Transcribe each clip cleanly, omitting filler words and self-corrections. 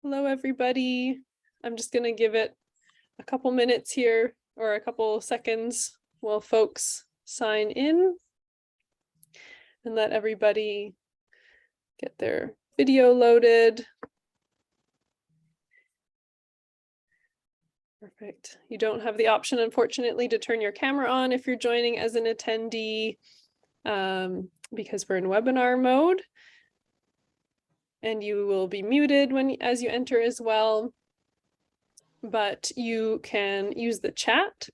Hello, everybody. I'm just going to give it a couple minutes here or a couple seconds while folks sign in and let everybody get their video loaded. Perfect. You don't have the option, unfortunately, to turn your camera on if you're joining as an attendee because we're in webinar mode. And you will be muted as you enter as well. But you can use the chat.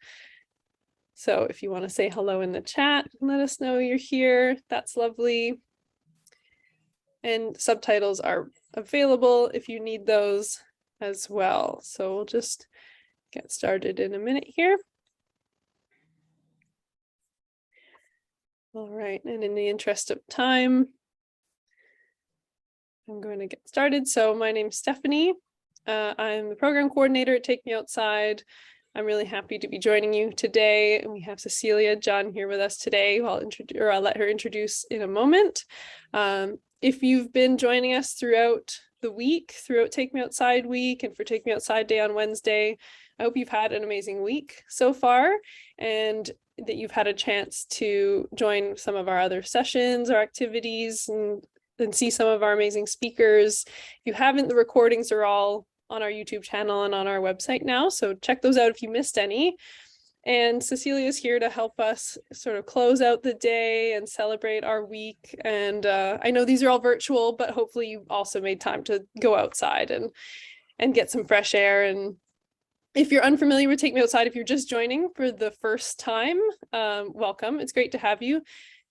So if you want to say hello in the chat, let us know you're here. That's lovely. And subtitles are available if you need those as well. So we'll just get started in a minute here. All right, and in the interest of time, I'm going to get started. So my name's Stephanie. I'm the program coordinator at Take Me Outside. I'm really happy to be joining you today. And we have Cecilia John here with us today, who I'll let her introduce in a moment. If you've been joining us throughout the week, throughout Take Me Outside week and for Take Me Outside Day on Wednesday, I hope you've had an amazing week so far and that you've had a chance to join some of our other sessions or activities and see some of our amazing speakers. If you haven't, the recordings are all on our YouTube channel and on our website now, so check those out if you missed any. And Cecilia is here to help us sort of close out the day and celebrate our week. And I know these are all virtual, but hopefully you also made time to go outside and get some fresh air. And if you're unfamiliar with Take Me Outside, if you're just joining for the first time, welcome. It's great to have you.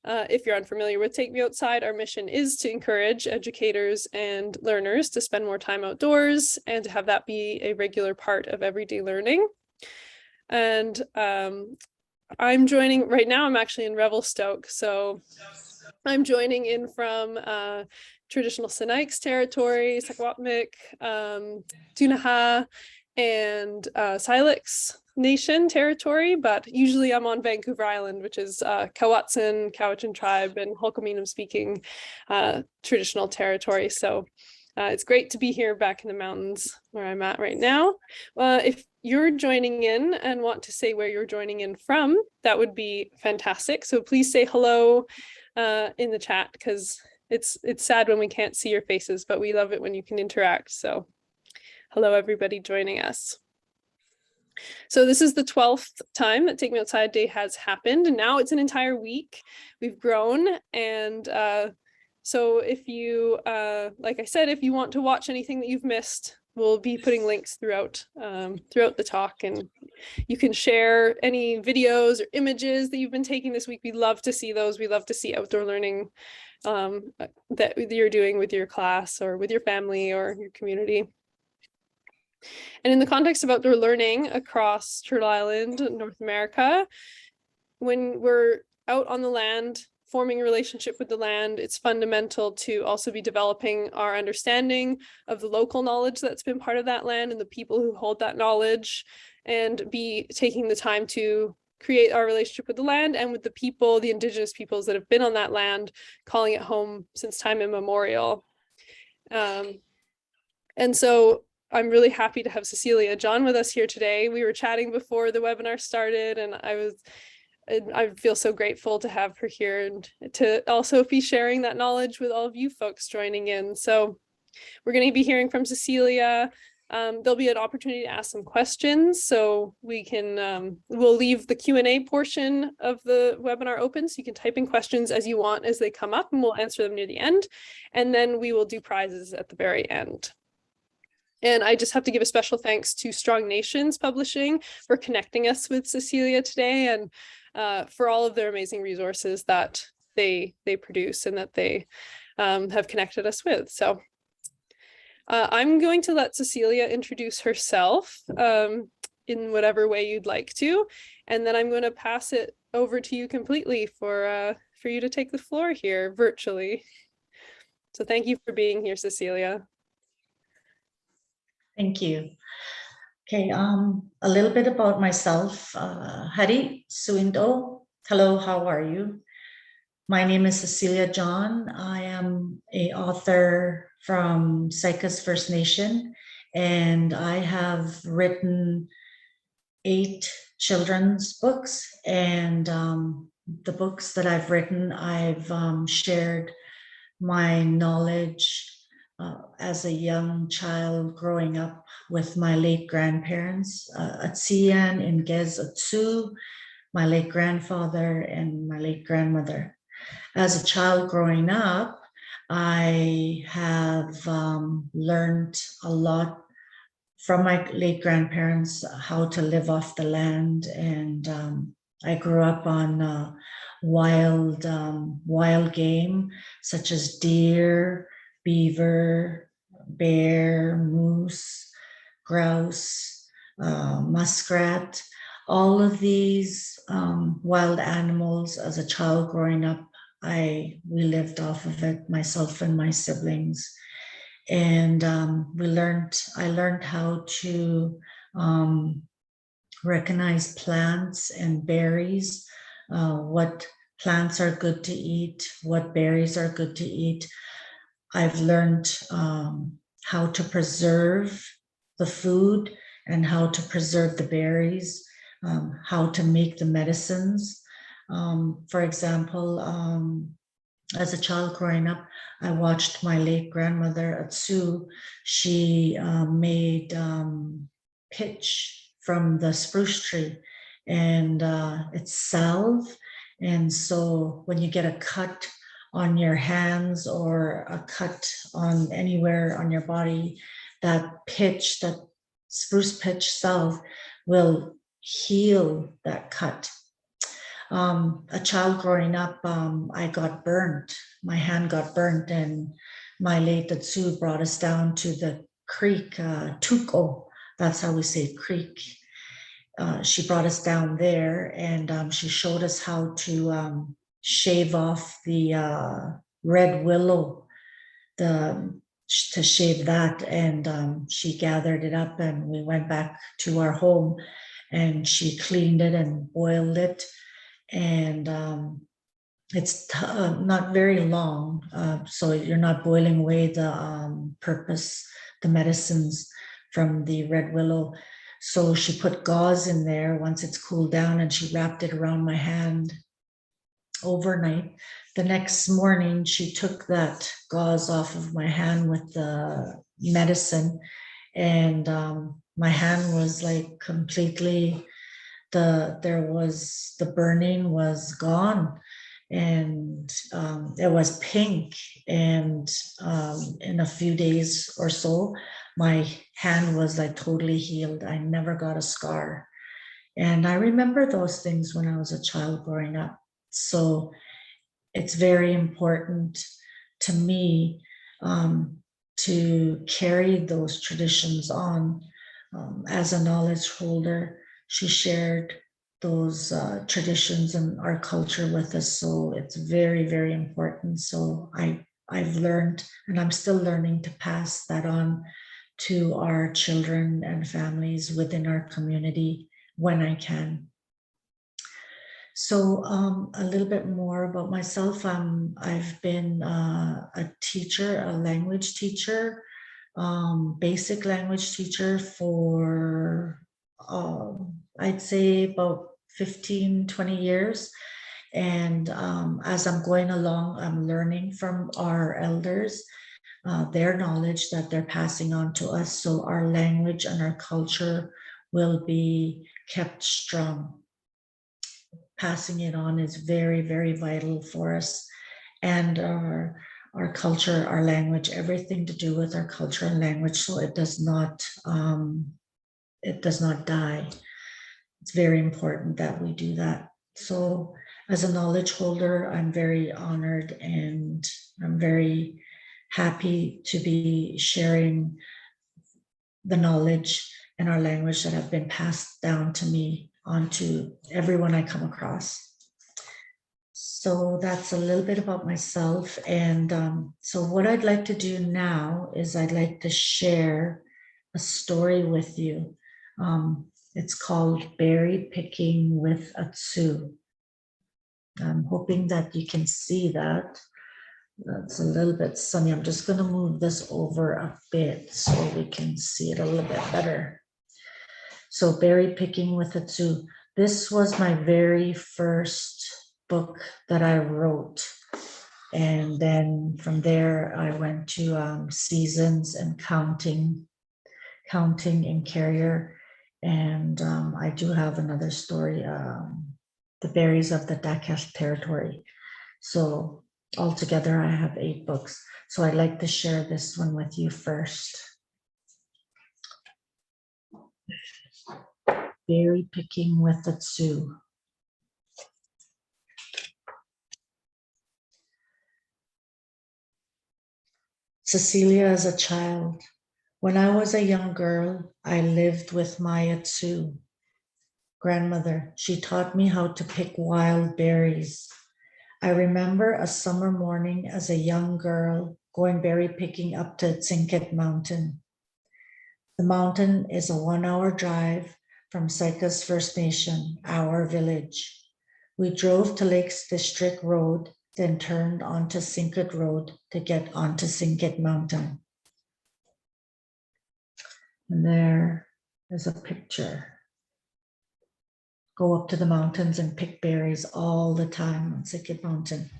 If you're unfamiliar with Take Me Outside, our mission is to encourage educators and learners to spend more time outdoors and to have that be a regular part of everyday learning. And I'm joining right now, I'm actually in Revelstoke. So I'm joining in from traditional Sinixt territory, Secwepemc, Tunaha, and Silex Nation territory, but usually I'm on Vancouver Island, which is Kawatsan, Cowichan tribe, and Hulkaminam speaking traditional territory. So it's great to be here back in the mountains where I'm at right now. If you're joining in and want to say where you're joining in from, that would be fantastic. So please say hello in the chat, because it's sad when we can't see your faces, but we love it when you can interact. So hello, everybody joining us. So this is the 12th time that Take Me Outside Day has happened, and now it's an entire week. We've grown, and so if you, like I said, if you want to watch anything that you've missed, we'll be putting links throughout the talk, and you can share any videos or images that you've been taking this week. We love to see those. We love to see outdoor learning that you're doing with your class or with your family or your community. And in the context of outdoor learning across Turtle Island, North America, when we're out on the land, forming a relationship with the land, it's fundamental to also be developing our understanding of the local knowledge that's been part of that land and the people who hold that knowledge, and be taking the time to create our relationship with the land and with the people, the indigenous peoples that have been on that land, calling it home since time immemorial. And so I'm really happy to have Cecilia John with us here today. We were chatting before the webinar started, and I feel so grateful to have her here and to also be sharing that knowledge with all of you folks joining in. So we're going to be hearing from Cecilia. There'll be an opportunity to ask some questions, so we can we'll leave the Q&A portion of the webinar open, so you can type in questions as you want as they come up, and we'll answer them near the end, and then we will do prizes at the very end. And I just have to give a special thanks to Strong Nations Publishing for connecting us with Cecilia today, and for all of their amazing resources that they produce and that they have connected us with. So I'm going to let Cecilia introduce herself in whatever way you'd like to, and then I'm going to pass it over to you completely for you to take the floor here virtually. So thank you for being here, Cecilia. Thank you. Okay, a little bit about myself. Hari Suindo. Hello, how are you? My name is Cecilia John. I am an author from Sycus First Nation and I have written 8 children's books, and the books that I've written, I've shared my knowledge as a young child growing up with my late grandparents, Atsian and Gez Atsu, my late grandfather and my late grandmother. As a child growing up, I have learned a lot from my late grandparents how to live off the land, and I grew up on wild game such as deer, beaver, bear, moose, grouse, muskrat. All of these wild animals. As a child growing up, we lived off of it, myself and my siblings. And I learned how to recognize plants and berries, what plants are good to eat, what berries are good to eat. I've learned how to preserve the food and how to preserve the berries, how to make the medicines. For example, as a child growing up, I watched my late grandmother Atsu. She made pitch from the spruce tree, and it's salve. And so when you get a cut on your hands or a cut on anywhere on your body, that pitch, that spruce pitch salve will heal that cut. A child growing up, I got burnt. My hand got burnt, and my late Atsu brought us down to the creek, Tuko. That's how we say creek. She brought us down there, and she showed us how to shave off the red willow, to shave that. And she gathered it up, and we went back to our home, and she cleaned it and boiled it. And it's not very long, so you're not boiling away the the medicines from the red willow. So she put gauze in there once it's cooled down, and she wrapped it around my hand overnight. The next morning, she took that gauze off of my hand with the medicine, and my hand was like completely, the burning was gone, and it was pink. And in a few days or so, my hand was like totally healed. I never got a scar. And I remember those things when I was a child growing up. So it's very important to me to carry those traditions on. As a knowledge holder, she shared those traditions and our culture with us. So it's very, very important. So I've learned, and I'm still learning, to pass that on to our children and families within our community when I can. So a little bit more about myself. I've been a teacher, a language teacher, basic language teacher for I'd say about 15, 20 years. And as I'm going along, I'm learning from our elders, their knowledge that they're passing on to us. So our language and our culture will be kept strong. Passing it on is very, very vital for us. And our culture, our language, everything to do with our culture and language, so it does not die. It's very important that we do that. So as a knowledge holder, I'm very honored, and I'm very happy to be sharing the knowledge and our language that have been passed down to me onto everyone I come across. So that's a little bit about myself. And so what I'd like to do now is I'd like to share a story with you. It's called Berry Picking with Atsu. I'm hoping that you can see that. That's a little bit sunny. I'm just going to move this over a bit so we can see it a little bit better. So berry picking with a zoo. This was my very first book that I wrote. And then from there, I went to Seasons and Counting and Carrier. And I do have another story, The Berries of the Dakesh Territory. So altogether, I have 8 books. So I'd like to share this one with you first. Berry picking with the zoo. Cecilia as a child. When I was a young girl, I lived with my authour, grandmother. She taught me how to pick wild berries. I remember a summer morning as a young girl going berry picking up to Tsinket Mountain. The mountain is a 1-hour drive from Saikas First Nation, our village. We drove to Lakes District Road, then turned onto Tsinket Road to get onto Tsinket Mountain. And there is a picture. Go up to the mountains and pick berries all the time on Tsinket Mountain.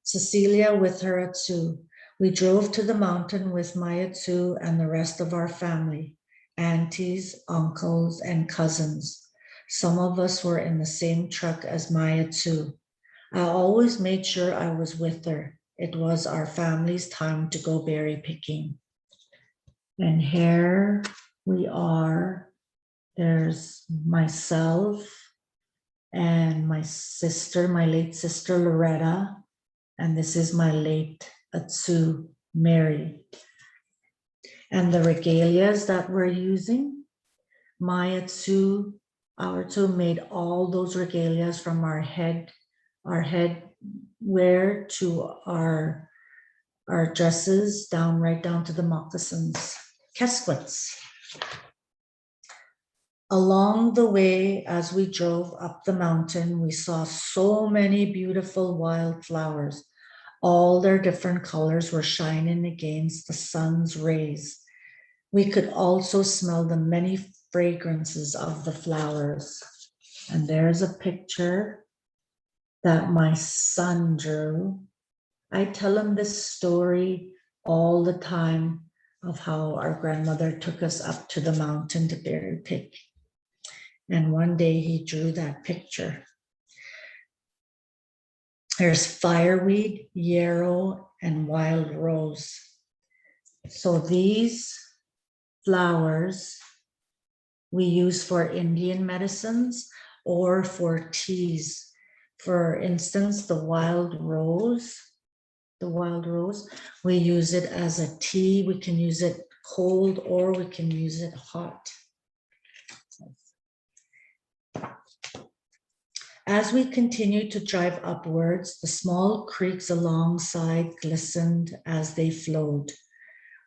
Cecilia with her authour. We drove to the mountain with my authour and the rest of our family, aunties, uncles, and cousins. Some of us were in the same truck as my authour. I always made sure I was with her. It was our family's time to go berry picking. And here we are. There's myself and my sister, my late sister Loretta, and this is my late authour Mary. And the regalias that we're using, my authour, our authour made all those regalias from our head wear to our dresses down right down to the moccasins, kesquits. Along the way, as we drove up the mountain, we saw so many beautiful wildflowers. All their different colors were shining against the sun's rays. We could also smell the many fragrances of the flowers. And there's a picture that my son drew. I tell him this story all the time of how our grandmother took us up to the mountain to berry pick. And one day he drew that picture. There's fireweed, yarrow, and wild rose. So these flowers we use for Indian medicines or for teas. For instance, the wild rose, we use it as a tea. We can use it cold or we can use it hot. As we continued to drive upwards, the small creeks alongside glistened as they flowed.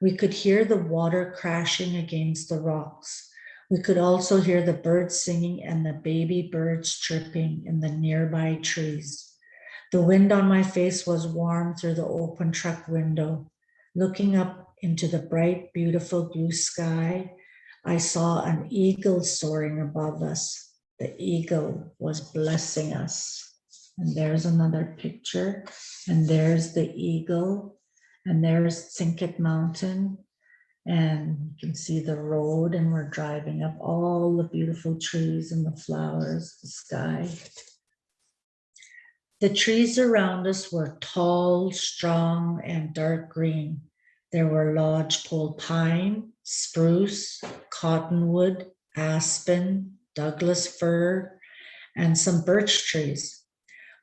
We could hear the water crashing against the rocks. We could also hear the birds singing and the baby birds chirping in the nearby trees. The wind on my face was warm through the open truck window. Looking up into the bright, beautiful blue sky, I saw an eagle soaring above us. The eagle was blessing us. And there's another picture. And there's the eagle. And there's Tsinket Mountain. And you can see the road, and we're driving up all the beautiful trees and the flowers, the sky. The trees around us were tall, strong, and dark green. There were lodgepole pine, spruce, cottonwood, aspen, Douglas fir, and some birch trees.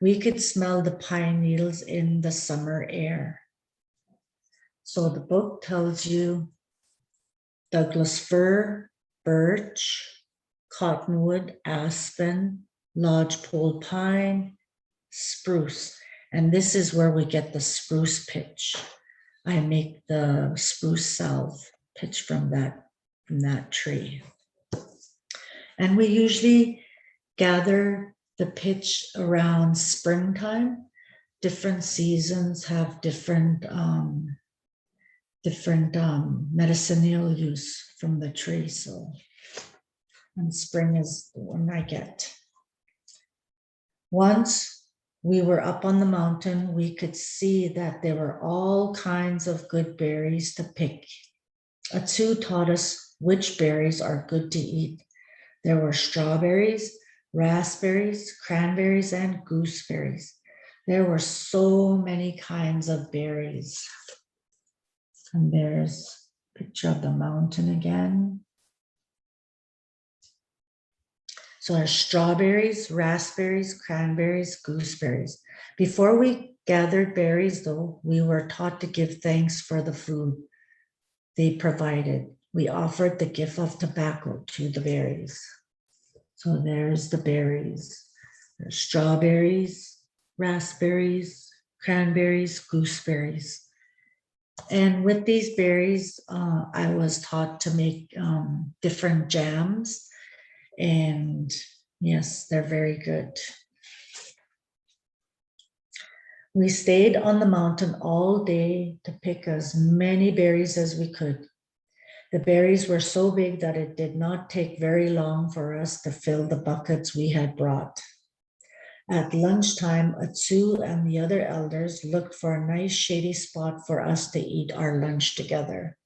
We could smell the pine needles in the summer air. So the book tells you Douglas fir, birch, cottonwood, aspen, lodgepole pine, spruce. And this is where we get the spruce pitch. I make the spruce salve pitch from that tree. And we usually gather the pitch around springtime. different seasons have different medicinal use from the tree. So, and spring is the one I get. Once we were up on the mountain, we could see that there were all kinds of good berries to pick. Authour taught us which berries are good to eat. There were strawberries, raspberries, cranberries, and gooseberries. There were so many kinds of berries. And there's a picture of the mountain again. So there's strawberries, raspberries, cranberries, gooseberries. Before we gathered berries, though, we were taught to give thanks for the food they provided. We offered the gift of tobacco to the berries. So there's the berries. There's strawberries, raspberries, cranberries, gooseberries. And with these berries, I was taught to make different jams. And yes, they're very good. We stayed on the mountain all day to pick as many berries as we could. The berries were so big that it did not take very long for us to fill the buckets we had brought. At lunchtime, Authour and the other elders looked for a nice shady spot for us to eat our lunch together.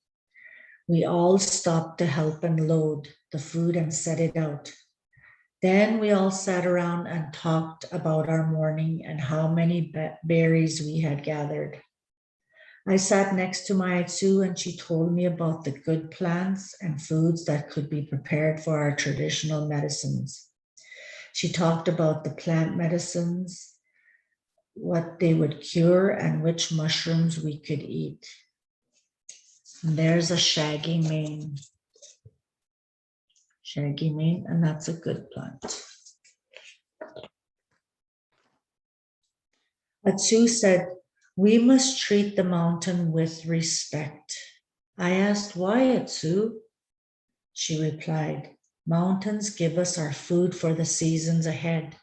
We all stopped to help and load the food and set it out. Then we all sat around and talked about our morning and how many berries we had gathered. I sat next to my Authour and she told me about the good plants and foods that could be prepared for our traditional medicines. She talked about the plant medicines, what they would cure, and which mushrooms we could eat. And there's a shaggy mane. Shaggy mane, and that's a good plant. Authour said, "We must treat the mountain with respect." I asked, "Why, Authour?" She replied, "Mountains give us our food for the seasons ahead.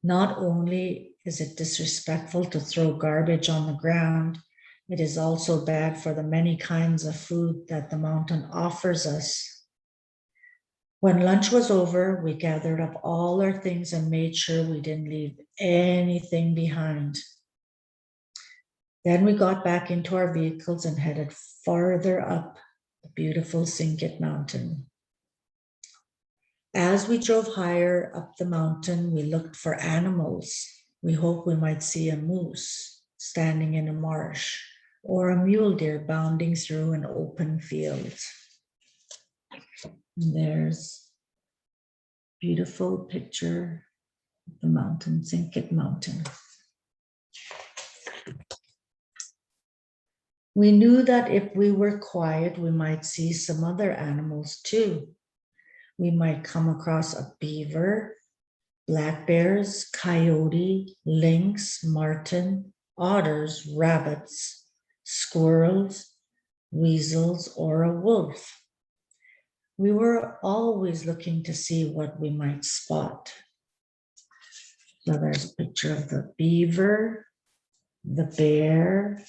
Not only is it disrespectful to throw garbage on the ground, it is also bad for the many kinds of food that the mountain offers us." When lunch was over, we gathered up all our things and made sure we didn't leave anything behind. Then we got back into our vehicles and headed farther up the beautiful Sinket Mountain. As we drove higher up the mountain, we looked for animals. We hoped we might see a moose standing in a marsh or a mule deer bounding through an open field. And there's a beautiful picture of the mountain, Sinket Mountain. We knew that if we were quiet, we might see some other animals too. We might come across a beaver, black bears, coyote, lynx, marten, otters, rabbits, squirrels, weasels, or a wolf. We were always looking to see what we might spot. So there's a picture of the beaver, the bear,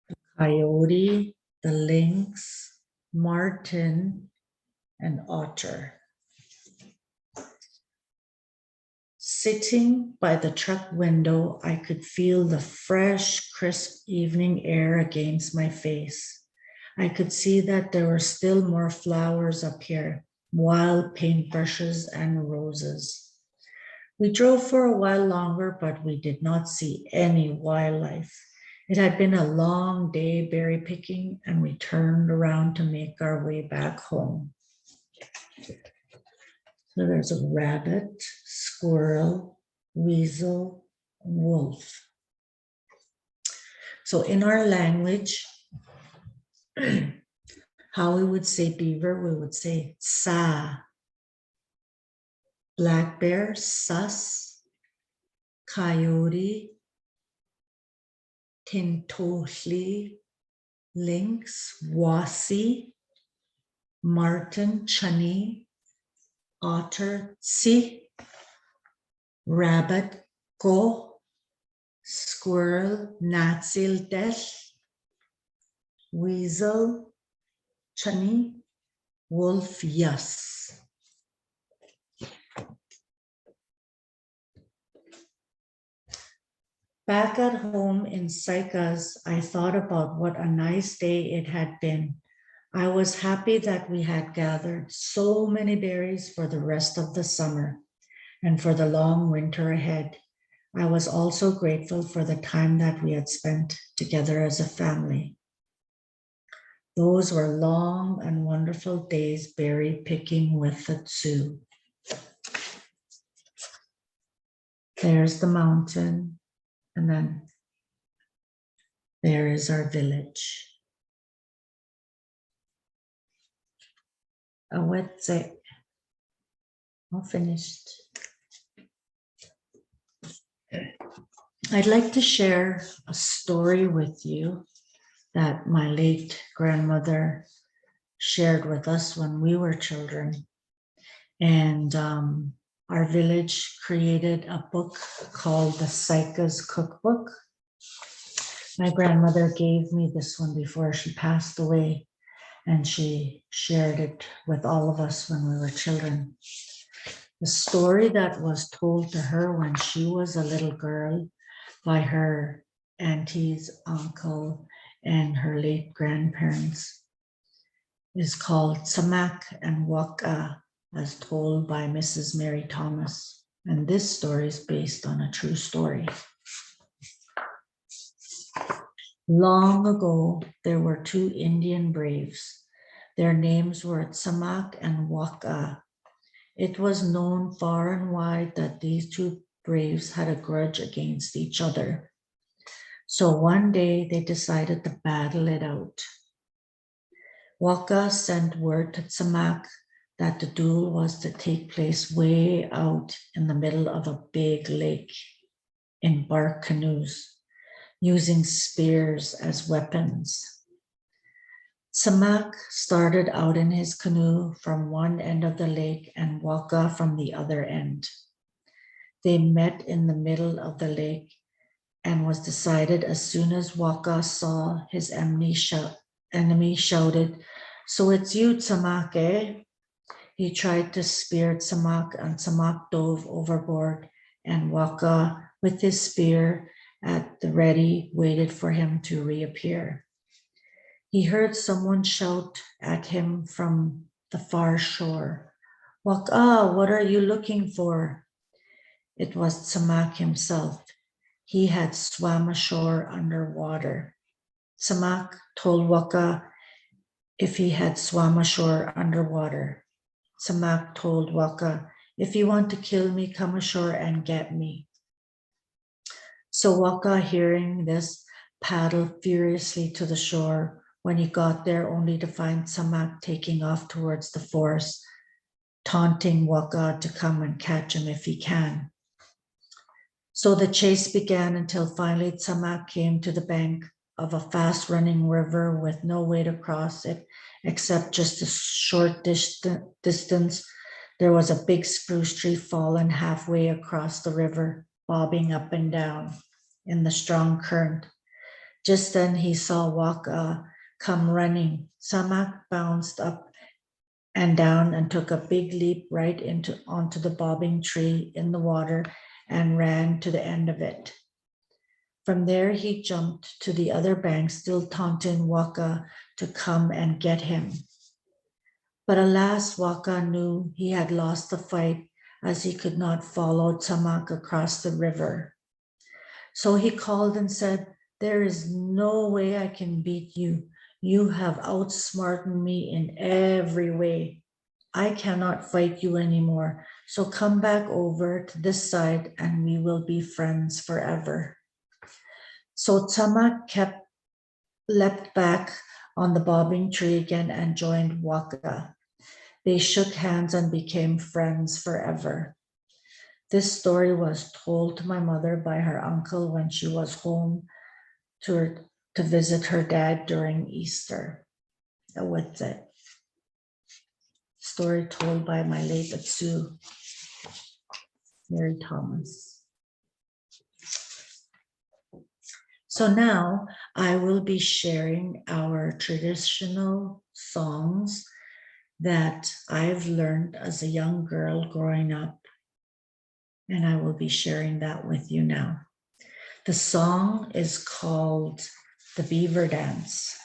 the coyote, the lynx, marten, and otter. Sitting by the truck window, I could feel the fresh, crisp evening air against my face. I could see that there were still more flowers up here, wild paintbrushes and roses. We drove for a while longer, but we did not see any wildlife. It had been a long day berry picking, and we turned around to make our way back home. So there's a rabbit, squirrel, weasel, wolf. So in our language, how we would say beaver, we would say sa. Black bear, sus. Coyote, tintohli. Lynx, wasi. Marten, chani. Otter, tsi. Rabbit, ko. squirrel, natsil desh, weasel, chani, wolf, yas. Back at home in Saikas, I thought about what a nice day it had been. I was happy that we had gathered so many berries for the rest of the summer and for the long winter ahead. I was also grateful for the time that we had spent together as a family. Those were long and wonderful days berry picking with the Tsu. There's the mountain, and then there is our village. Awetse. All finished. I'd like to share a story with you that my late grandmother shared with us when we were children. And our village created a book called the Saikas Cookbook. My grandmother gave me this one before she passed away, and she shared it with all of us when we were children. The story that was told to her when she was a little girl by her aunties, uncle, and her late grandparents is called Samak and Waka, as told by Mrs. Mary Thomas. And this story is based on a true story. Long ago, there were two Indian braves. Their names were Samak and Waka. It was known far and wide that these two braves had a grudge against each other. So one day they decided to battle it out. Waka sent word to Samak that the duel was to take place way out in the middle of a big lake in bark canoes, using spears as weapons. Samak started out in his canoe from one end of the lake and Waka from the other end. They met in the middle of the lake and was decided as soon as Waka saw his enemy shouted, "So it's you, Samak, eh?" He tried to spear Samak and Samak dove overboard, and Waka, with his spear at the ready, waited for him to reappear. He heard someone shout at him from the far shore, "Waka, what are you looking for?" It was Samak himself. He had swam ashore underwater. Samak told Waka if he had swam ashore underwater. Samak told Waka, "If you want to kill me, come ashore and get me." So Waka, hearing this, paddled furiously to the shore. When he got there, only to find Samak taking off towards the forest, taunting Waka to come and catch him if he can. So the chase began until finally Samak came to the bank of a fast-running river with no way to cross it except just a short distance. There was a big spruce tree fallen halfway across the river, bobbing up and down in the strong current. Just then he saw Waka come running. Samak bounced up and down and took a big leap right onto the bobbing tree in the water and ran to the end of it. From there, he jumped to the other bank, still taunting Waka to come and get him. But alas, Waka knew he had lost the fight as he could not follow Samak across the river. So he called and said, "There is no way I can beat you. You have outsmarted me in every way. I cannot fight you anymore. So come back over to this side and we will be friends forever." So Samak leapt back on the bobbing tree again and joined Waka. They shook hands and became friends forever. This story was told to my mother by her uncle when she was home to visit her dad during Easter. What's it? Story told by my late Atsu, Mary Thomas. So now I will be sharing our traditional songs that I've learned as a young girl growing up. And I will be sharing that with you now. The song is called The Beaver Dance.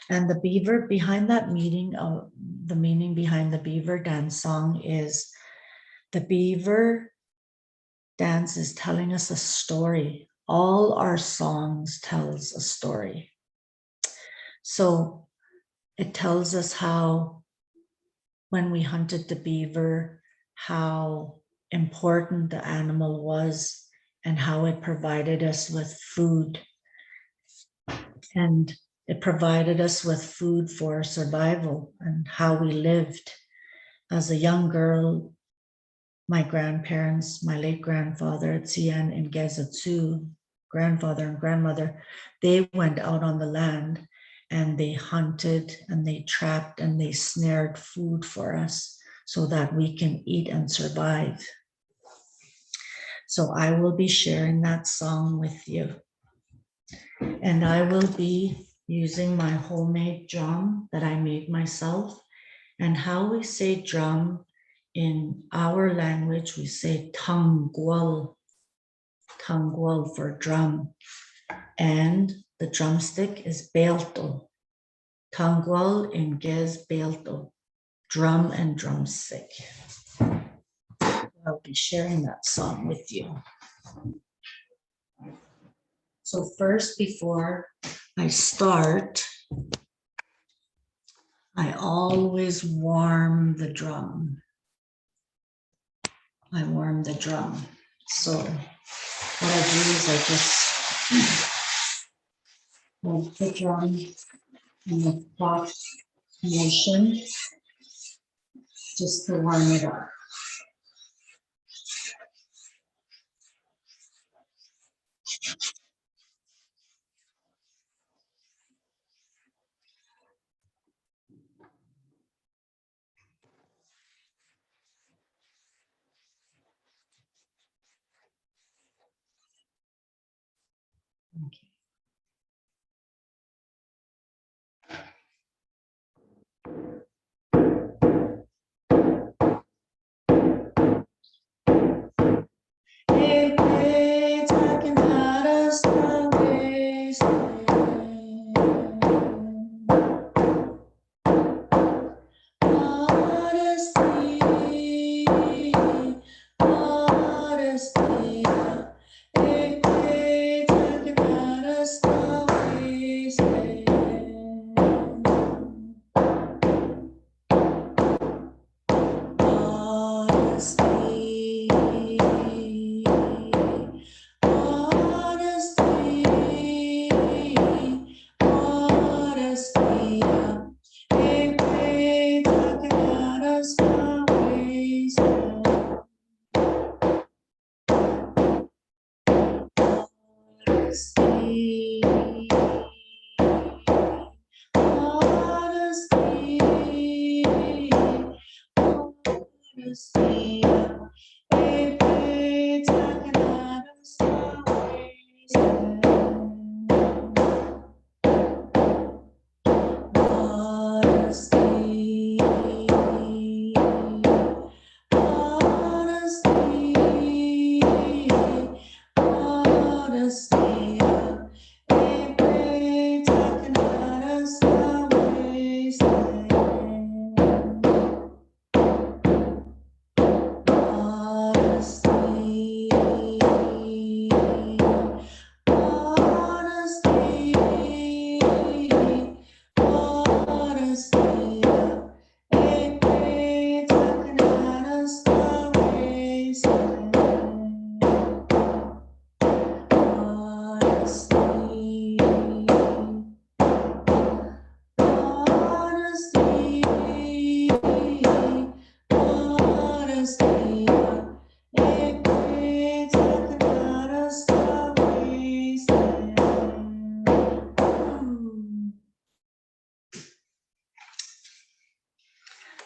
And the beaver behind that meaning of the meaning behind the beaver dance song is the beaver dance is telling us a story. All our songs tells a story. So it tells us how when we hunted the beaver, how important the animal was and how it provided us with food. And it provided us with food for survival and how we lived. As a young girl, my grandparents, my late grandfather, Tsian and Gezatsu, grandfather and grandmother, they went out on the land and they hunted and they trapped and they snared food for us so that we can eat and survive. So I will be sharing that song with you. And I will be using my homemade drum that I made myself. And how we say drum in our language, we say tangual for drum. And the drumstick is belto. Tangual in Gez belto, drum and drumstick. I'll be sharing that song with you. So first, before I start, I always warm the drum. I warm the drum. So what I do is I just hold the drum in the top motion just to warm it up. Okay.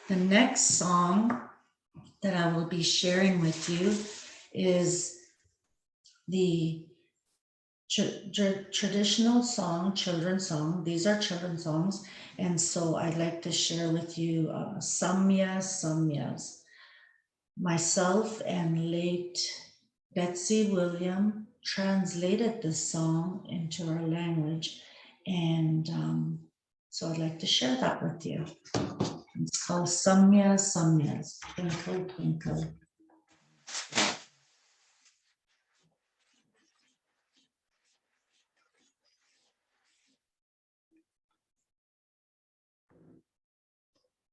The next song that I will be sharing with you is the traditional song, children's song. These are children's songs. And so I'd like to share with you Samyas. Myself and late Betsy William translated this song into our language. And so I'd like to share that with you. It's called Samyas, Twinkle, Twinkle.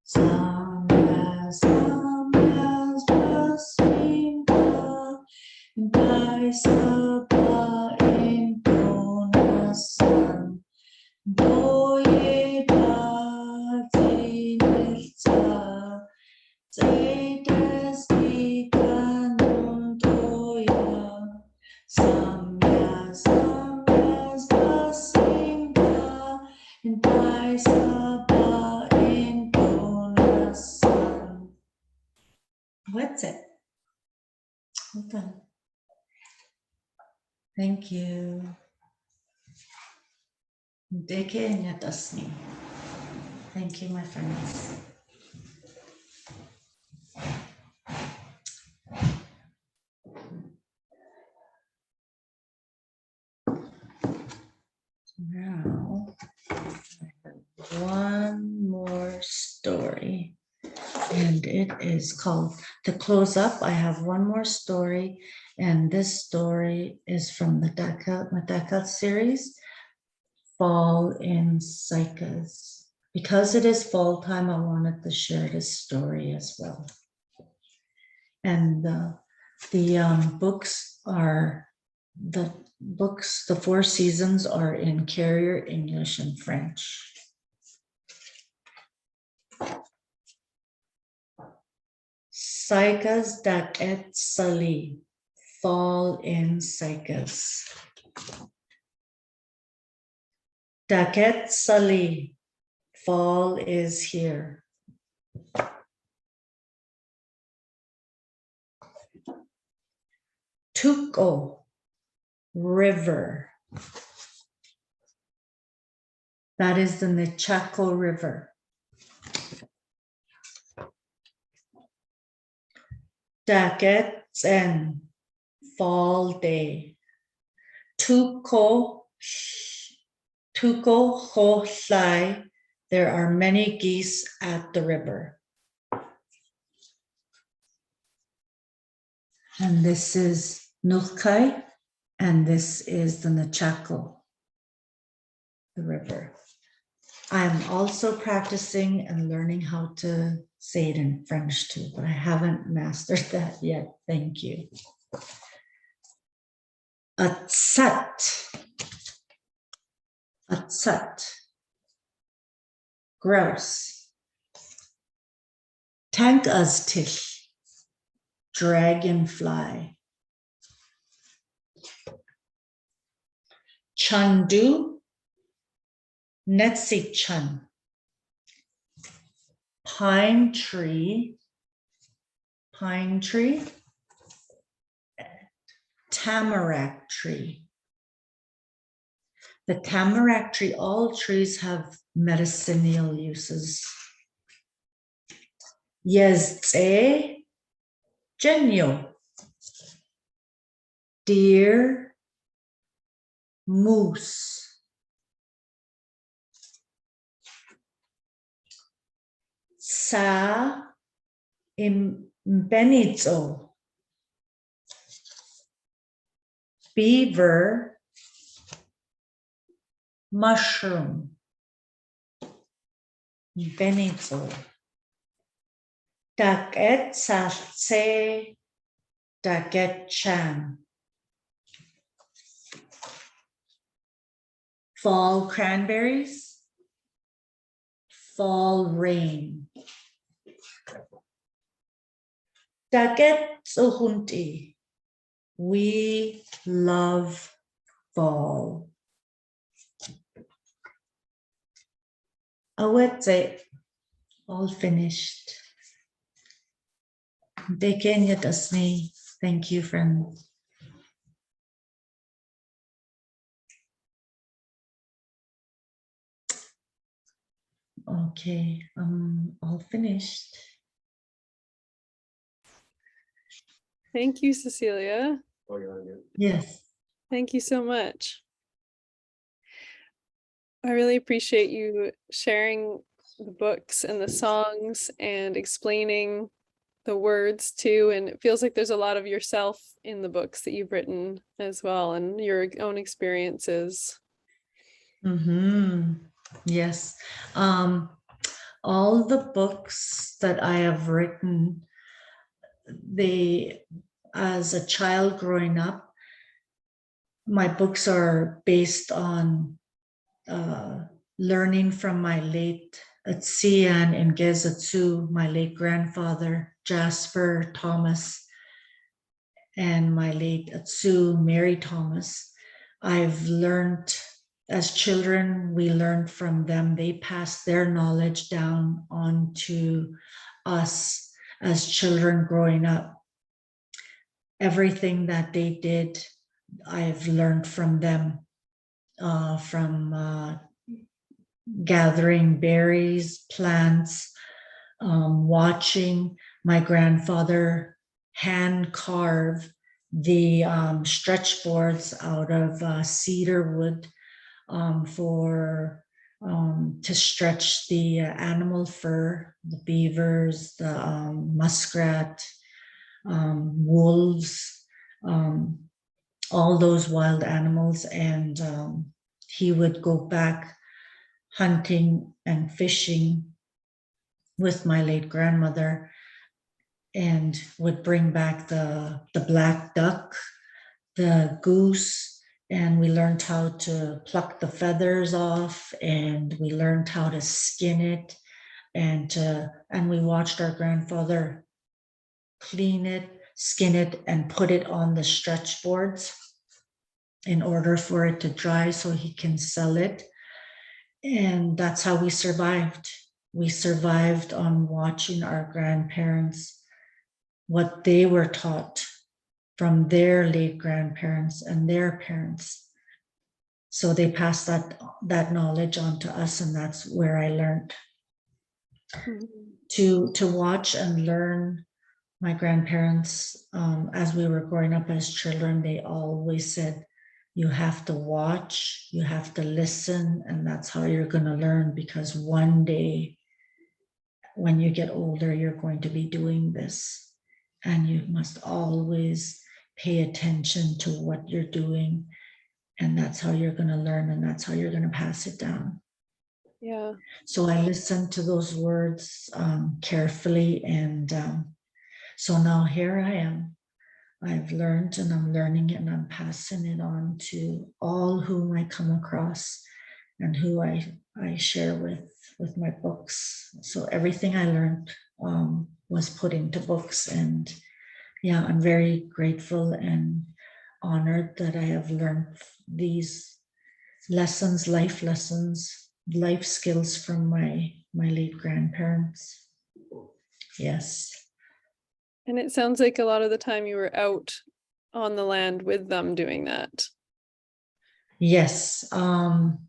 Samyas, Prasinga, Daisaba Intonasan, Doye Datinilza, Zedes Dikanundoya, Samyas, Prasinga, Daisaba Intonasan. What's it? Hold on. Thank you. Deke Nyatasni. Thank you, my friends. Now, I have one more story, and it is called To Close Up. I have one more story, and this story is from the Mataka series, Fall in Psychas. Because it is fall time, I wanted to share this story as well. And the four seasons are in Carrier, English, and French. Psychas dat et sali, fall in Psychas. Daket sali, fall is here. Tuko, river. That is the Nechako River. Daket Zen, fall day. Tuko Hohlai, there are many geese at the river. And this is Nulkai, and this is the Nechako, the river. I'm also practicing and learning how to say it in French too, but I haven't mastered that yet. Thank you. Atsat. Atsat. Grouse. Tankaztish. Dragonfly. Chandu. Netsi-chan. Pine tree. Pine tree. Tamarack tree. The tamarack tree, all trees have medicinal uses. Yezze genyo. Deer, moose. Sa imbenizo. Beaver, mushroom. Benizo. Daket salse, daket chan. Fall cranberries, fall rain. Daket uhunti, we love fall. Awetse, all finished. Dekenya tasni. Thank you, friends. Okay, all finished. Thank you, Cecilia. Yes. Thank you so much. I really appreciate you sharing the books and the songs and explaining the words too. And it feels like there's a lot of yourself in the books that you've written as well, and your own experiences. Mm-hmm. Yes. All the books that I have written, they, as a child growing up, my books are based on learning from my late Atsian and Gezatsu, my late grandfather, Jasper Thomas, and my late Atsu, Mary Thomas. I've learned, as children, we learned from them. They passed their knowledge down onto us as children growing up. Everything that they did, I've learned from them, from gathering berries, plants, watching my grandfather hand carve the stretch boards out of cedar wood for to stretch the animal fur, the beavers, the muskrat, wolves, all those wild animals. And he would go back hunting and fishing with my late grandmother and would bring back the black duck, the goose, and we learned how to pluck the feathers off, and we learned how to skin it, and we watched our grandfather clean it, skin it, and put it on the stretch boards in order for it to dry so he can sell it. And that's how we survived. We survived on watching our grandparents, what they were taught from their late grandparents and their parents. So they passed that knowledge on to us, and that's where I learned to watch and learn. My grandparents, as we were growing up as children, they always said, you have to watch, you have to listen, and that's how you're going to learn, because one day when you get older, you're going to be doing this, and you must always pay attention to what you're doing, and that's how you're going to learn, and that's how you're going to pass it down. Yeah. So I listened to those words carefully, and so now here I am. I've learned, and I'm learning it, and I'm passing it on to all whom I come across and who I share with my books. So everything I learned was put into books, and yeah, I'm very grateful and honored that I have learned these lessons, life skills from my late grandparents. Yes. And it sounds like a lot of the time you were out on the land with them doing that. Yes,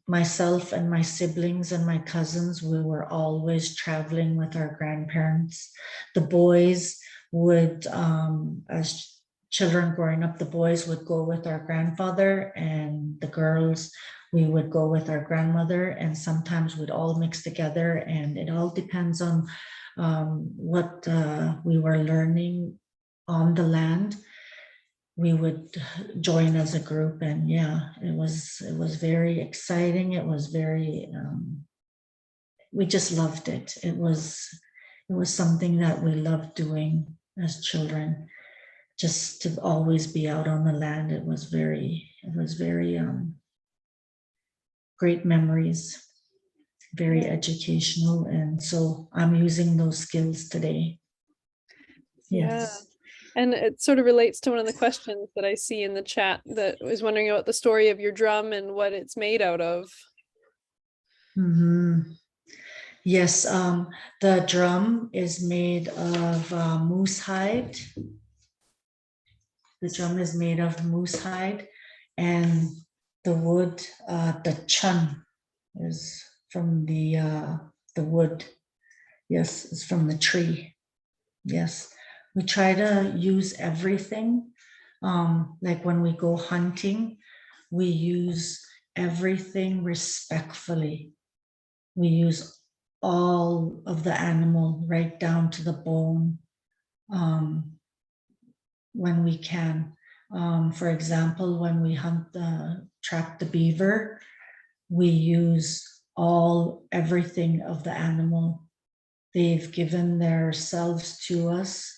myself and my siblings and my cousins, we were always traveling with our grandparents. The boys would, as children growing up, the boys would go with our grandfather, and the girls, we would go with our grandmother, and sometimes we'd all mix together, and it all depends on what we were learning on the land. We would join as a group, and yeah, it was very exciting. It was very we just loved it. It was something that we loved doing as children, just to always be out on the land. It was very great memories, very educational, and so I'm using those skills today. Yeah. Yes. And it sort of relates to one of the questions that I see in the chat that was wondering about the story of your drum and what it's made out of. Mm-hmm. Yes, the drum is made of moose hide. The drum is made of moose hide, and the wood, the chun, is from the the wood. Yes, it's from the tree. Yes, we try to use everything. Like when we go hunting, we use everything respectfully. We use all of the animal right down to the bone when we can. For example, when we trap the beaver, we use everything of the animal. They've given themselves to us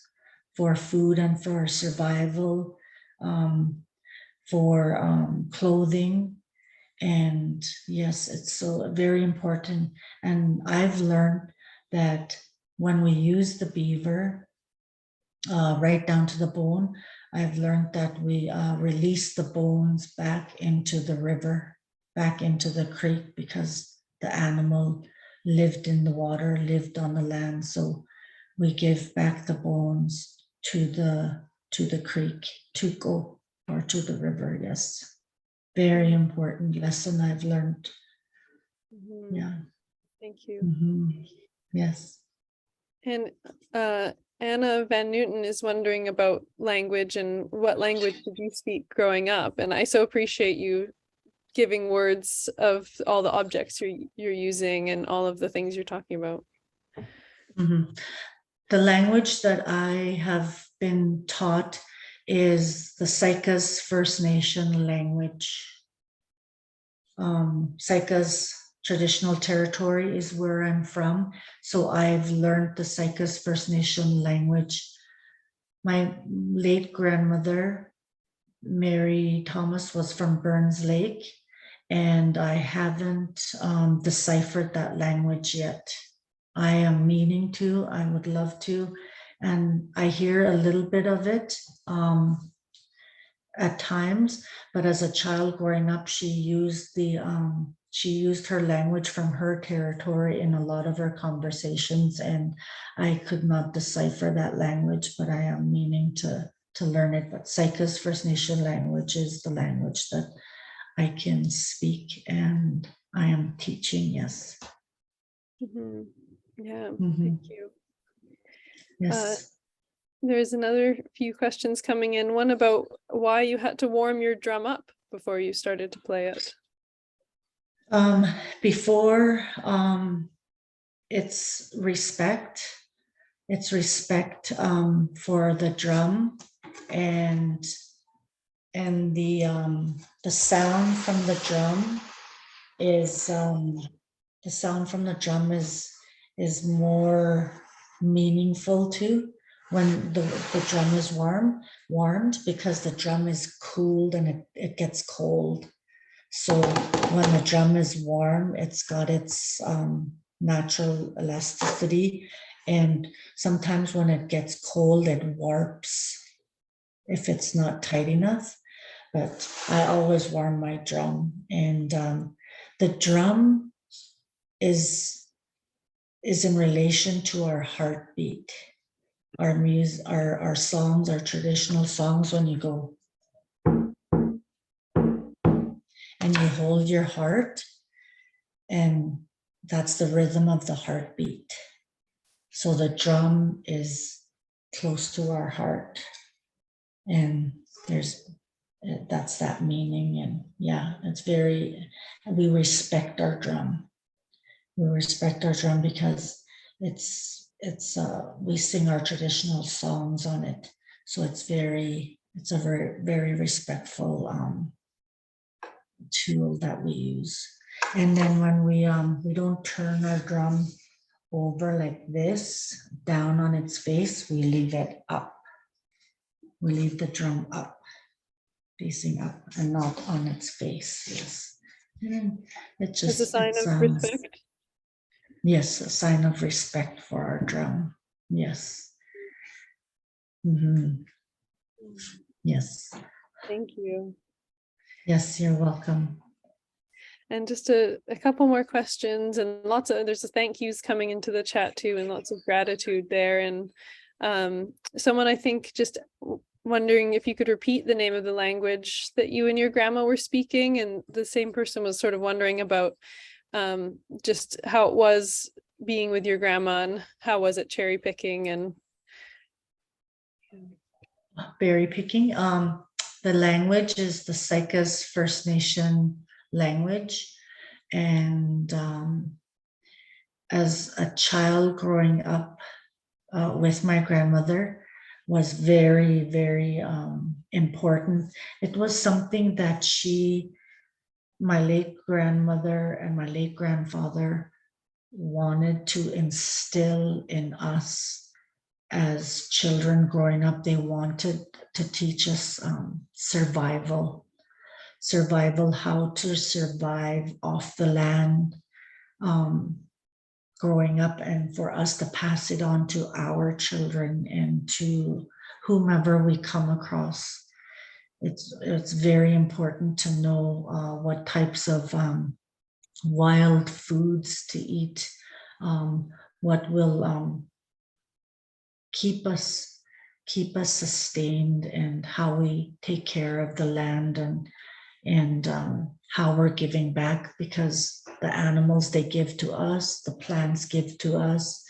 for food and for survival, for clothing. And yes, it's so very important. And I've learned that when we use the beaver, right down to the bone, I've learned that we release the bones back into the river, back into the creek, because the animal lived in the water, lived on the land. So we give back the bones to the creek to go, or to the river. Yes, very important lesson I've learned. Yeah. Thank you. Yes. And Anna Van Newton is wondering about language and what language did you speak growing up? And I so appreciate you giving words of all the objects you're using and all of the things you're talking about. The language that I have been taught is the Saikas First Nation language. Saikas traditional territory is where I'm from. So I've learned the Saikas First Nation language. My late grandmother, Mary Thomas, was from Burns Lake, and I haven't deciphered that language yet. I am meaning to, I would love to. And I hear a little bit of it at times, but as a child growing up, she used her language from her territory in a lot of her conversations, and I could not decipher that language, but I am meaning to learn it. But Saikas First Nation language is the language that I can speak, and I am teaching. Yes. Yeah, Mhm. thank you. Yes. There's another few questions coming in. One about why you had to warm your drum up before you started to play it. Before, it's respect. It's respect for the drum, and the sound from the drum is more meaningful too when the drum is warmed, because the drum is cooled and it gets cold. So when the drum is warm, it's got its natural elasticity, and sometimes when it gets cold, it warps if it's not tight enough. But I always warm my drum, and the drum is in relation to our heartbeat. Our music, our songs, our traditional songs, when you go and you hold your heart, and that's the rhythm of the heartbeat. So the drum is close to our heart, and that's that meaning. And yeah, we respect our drum. We respect our drum because we sing our traditional songs on it. So it's a very, very respectful tool that we use. And then when we don't turn our drum over like this, down on its face, we leave it up. We leave the drum up, facing up, and not on its face. Yes. And it As a just, sign of respect. Yes, a sign of respect for our drum. Yes. Yes. Thank you. Yes, you're welcome. And just a couple more questions, and there's a thank yous coming into the chat too, and lots of gratitude there. And someone, I think, just wondering if you could repeat the name of the language that you and your grandma were speaking. And the same person was sort of wondering about just how it was being with your grandma, and how was it cherry picking? And berry picking. The language is the Saikas First Nation language. And as a child growing up with my grandmother was very, very important. It was something that my late grandmother and my late grandfather wanted to instill in us as children growing up. They wanted to teach us survival, how to survive off the land, growing up, and for us to pass it on to our children and to whomever we come across. It's very important to know what types of wild foods to eat, what will keep us sustained, and how we take care of the land, and how we're giving back, because the animals, they give to us, the plants give to us,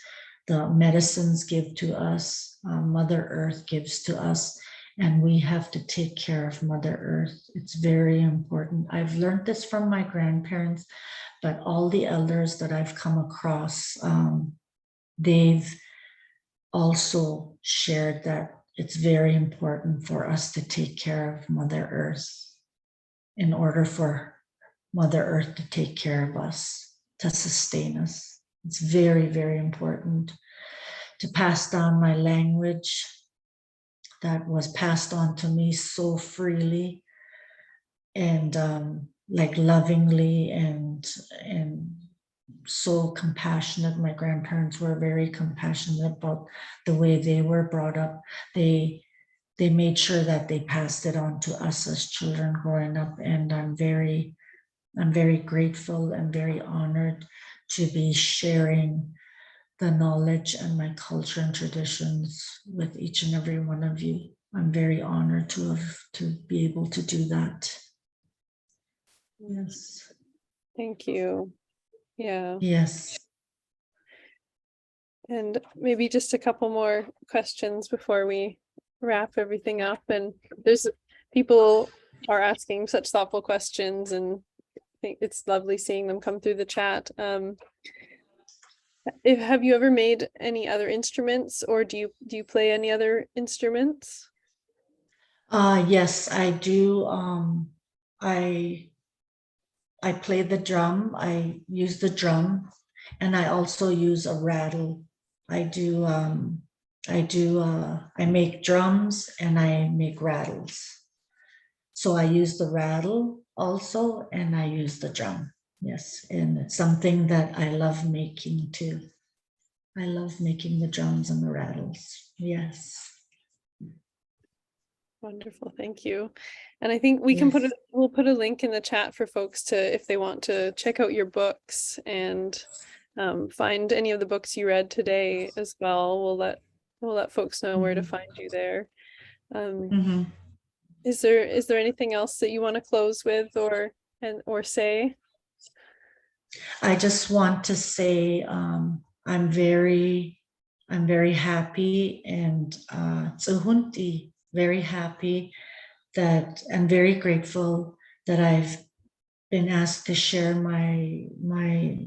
the medicines give to us, Mother Earth gives to us, and we have to take care of Mother Earth. It's very important. I've learned this from my grandparents, but all the elders that I've come across, they've also shared that it's very important for us to take care of Mother Earth in order for Mother Earth to take care of us, to sustain us. It's very, very important to pass down my language that was passed on to me so freely and like lovingly and so compassionate. My grandparents were very compassionate about the way they were brought up. They made sure that they passed it on to us as children growing up, and I'm very grateful and very honored to be sharing the knowledge and my culture and traditions with each and every one of you. I'm very honored to be able to do that. Yes. thank you. Yeah. Yes. And maybe just a couple more questions before we wrap everything up. And there's people are asking such thoughtful questions, and I think it's lovely seeing them come through the chat. Have you ever made any other instruments, or do you play any other instruments? Yes, I do. I play the drum. I use the drum, and I also use a rattle. I do. I make drums and I make rattles. So I use the rattle also, and I use the drum. Yes, and it's something that I love making too. I love making the drums and the rattles. Yes. Wonderful, thank you. And I think we can we'll put a link in the chat for folks to, if they want to check out your books and find any of the books you read today as well. We'll let folks know where to find you there. Is there anything else that you want to close with or say? I just want to say I'm very happy and tsuhunti, very happy that I'm very grateful that I've been asked to share my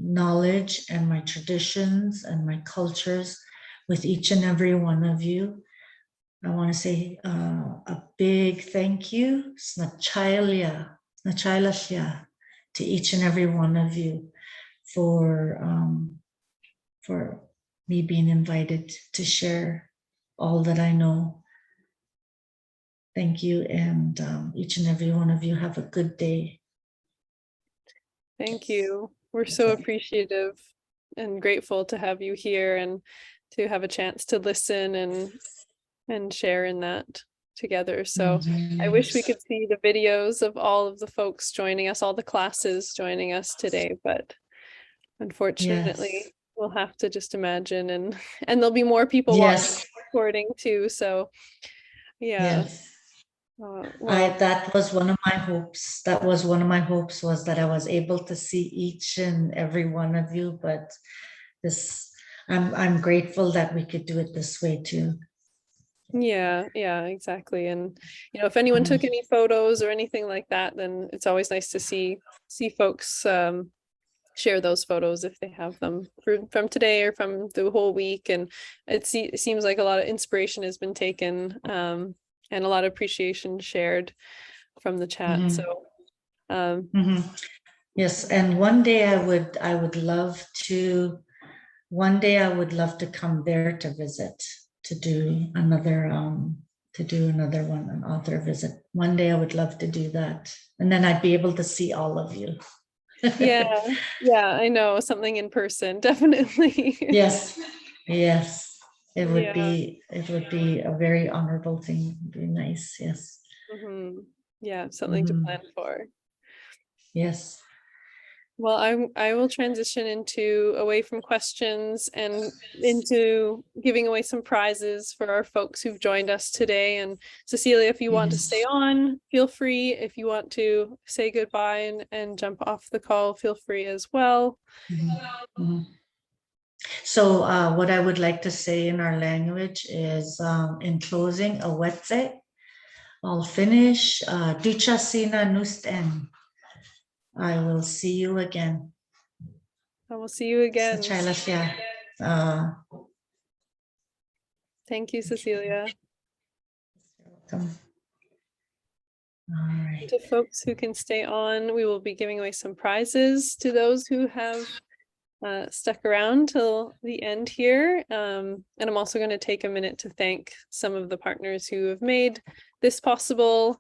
knowledge and my traditions and my cultures with each and every one of you. I want to say a big thank you, Snachailia, to each and every one of you for me being invited to share all that I know. Thank you, and each and every one of you have a good day. Thank you. We're so appreciative and grateful to have you here and to have a chance to listen and share in that together. So I wish we could see the videos of all of the folks joining us, all the classes joining us today, but unfortunately we'll have to just imagine, and there'll be more people watching the recording too. So yeah. That was one of my hopes. That was one of my hopes, was that I was able to see each and every one of you, but this, I'm grateful that we could do it this way too. Yeah, exactly. And if anyone took any photos or anything like that, then it's always nice to see folks share those photos if they have them from today or from the whole week. And it seems like a lot of inspiration has been taken, and a lot of appreciation shared from the chat. So yes, and one day I would love to come there to visit, to do another one, an author visit. One day I would love to do that, and then I'd be able to see all of you. yeah, I know, something in person, definitely. Yes, it would Yeah. be a very honorable thing. It'd be nice. Yes. Yeah, something to plan for. Yes. Well, I will transition away from questions and into giving away some prizes for our folks who've joined us today. And Cecilia, if you want to stay on, feel free. If you want to say goodbye and jump off the call, feel free as well. So what I would like to say in our language is, in closing, awetse, I'll finish. Ducha sina nusten. I will see you again. I will see you again. Thank you, Cecilia. Welcome. All right. To folks who can stay on, we will be giving away some prizes to those who have stuck around till the end here. And I'm also going to take a minute to thank some of the partners who have made this possible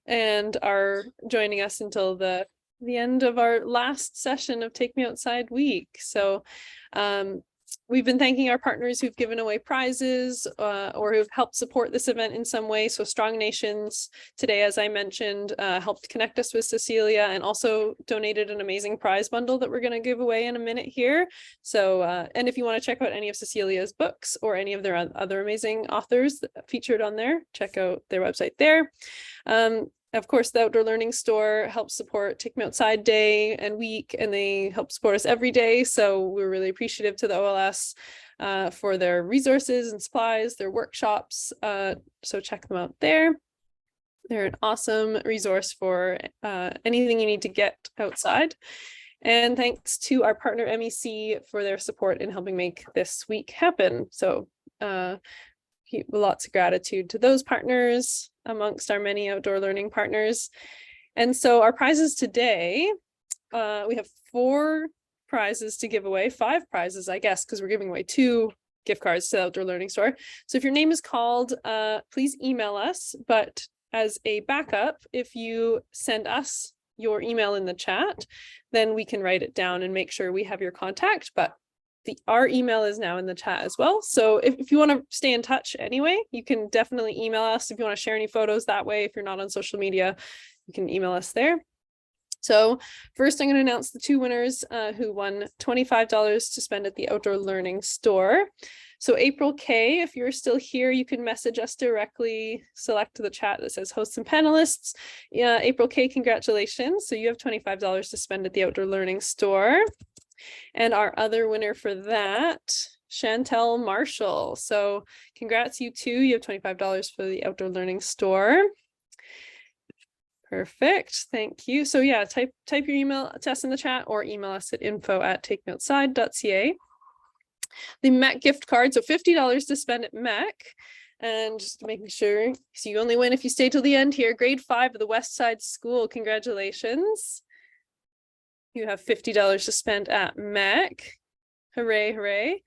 and are joining us until the end of our last session of Take Me Outside Week. So we've been thanking our partners who've given away prizes or who've helped support this event in some way. So Strong Nations today, as I mentioned, helped connect us with Cecilia and also donated an amazing prize bundle that we're going to give away in a minute here. So, and if you want to check out any of Cecilia's books or any of their other amazing authors featured on there, check out their website there. Of course, the Outdoor Learning Store helps support Take Me Outside Day and Week, and they help support us every day. So we're really appreciative to the OLS for their resources and supplies, their workshops. So check them out there. They're an awesome resource for anything you need to get outside. And thanks to our partner MEC for their support in helping make this week happen. So lots of gratitude to those partners amongst our many outdoor learning partners. And so our prizes today, we have 4 prizes to give away, 5 prizes, I guess, because we're giving away 2 gift cards to the Outdoor Learning Store. So if your name is called, please email us. But as a backup, if you send us your email in the chat, then we can write it down and make sure we have your contact. But our email is now in the chat as well. So if you want to stay in touch anyway, you can definitely email us. If you want to share any photos that way, if you're not on social media, you can email us there. So first, I'm going to announce the 2 winners who won $25 to spend at the Outdoor Learning Store. So April K, if you're still here, you can message us directly, select the chat that says hosts and panelists. Yeah, April K, congratulations. So you have $25 to spend at the Outdoor Learning Store. And our other winner for that, Chantel Marshall. So congrats, you too. You have $25 for the Outdoor Learning Store. Perfect. Thank you. So yeah, type your email to us in the chat or email us at info@takemeoutside.ca. The MEC gift card, so $50 to spend at MEC. And just making sure, so you only win if you stay till the end here. Grade 5 of the West Side School. Congratulations. You have $50 to spend at MEC. Hooray, hooray.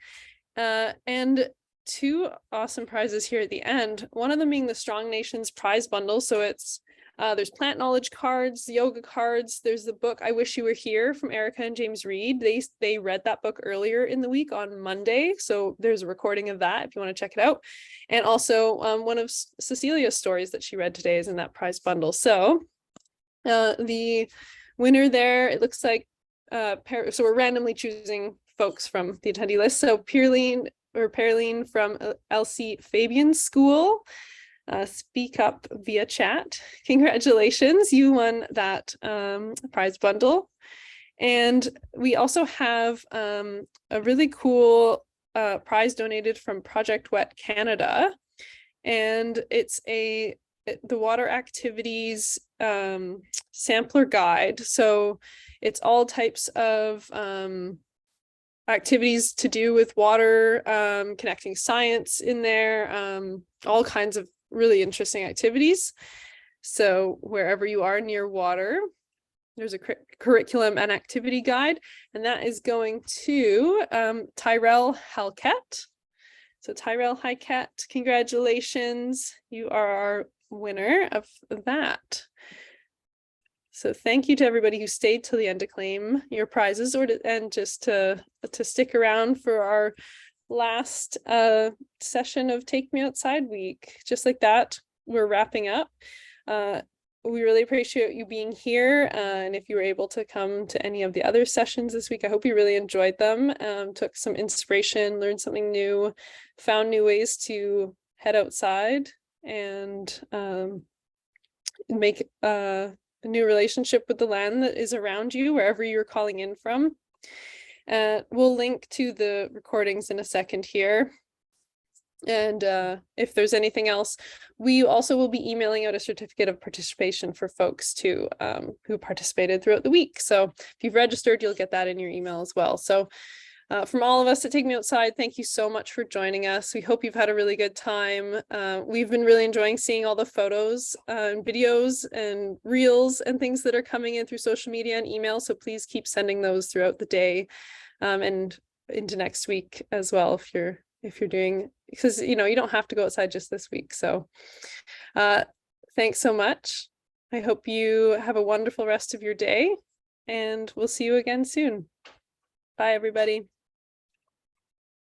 And 2 awesome prizes here at the end. One of them being the Strong Nations prize bundle. So it's there's plant knowledge cards, yoga cards. There's the book I Wish You Were Here from Erica and James Reed. They read that book earlier in the week on Monday. So there's a recording of that if you want to check it out. And also one of Cecilia's stories that she read today is in that prize bundle. So the winner there, it looks like, so we're randomly choosing folks from the attendee list. So Pearline from Elsie Fabian School, speak up via chat. Congratulations, you won that prize bundle. And we also have a really cool prize donated from Project Wet Canada. And it's the water activities sampler guide. So it's all types of activities to do with water, connecting science in there, all kinds of really interesting activities. So wherever you are near water, there's a curriculum and activity guide, and that is going to Tyrell Halkett. So Tyrell Halkett, congratulations. You are our winner of that. So thank you to everybody who stayed till the end to claim your prizes and just to stick around for our last session of Take Me Outside Week. Just like that, we're wrapping up. We really appreciate you being here. And if you were able to come to any of the other sessions this week, I hope you really enjoyed them, took some inspiration, learned something new, found new ways to head outside and make a new relationship with the land that is around you, wherever you're calling in from. We'll link to the recordings in a second here. And if there's anything else, we also will be emailing out a certificate of participation for folks too, who participated throughout the week. So if you've registered, you'll get that in your email as well. So from all of us at Take Me Outside, thank you so much for joining us. We hope you've had a really good time. We've been really enjoying seeing all the photos and videos and reels and things that are coming in through social media and email. So please keep sending those throughout the day and into next week as well if you're doing, because you don't have to go outside just this week. So thanks so much. I hope you have a wonderful rest of your day, and we'll see you again soon. Bye, everybody.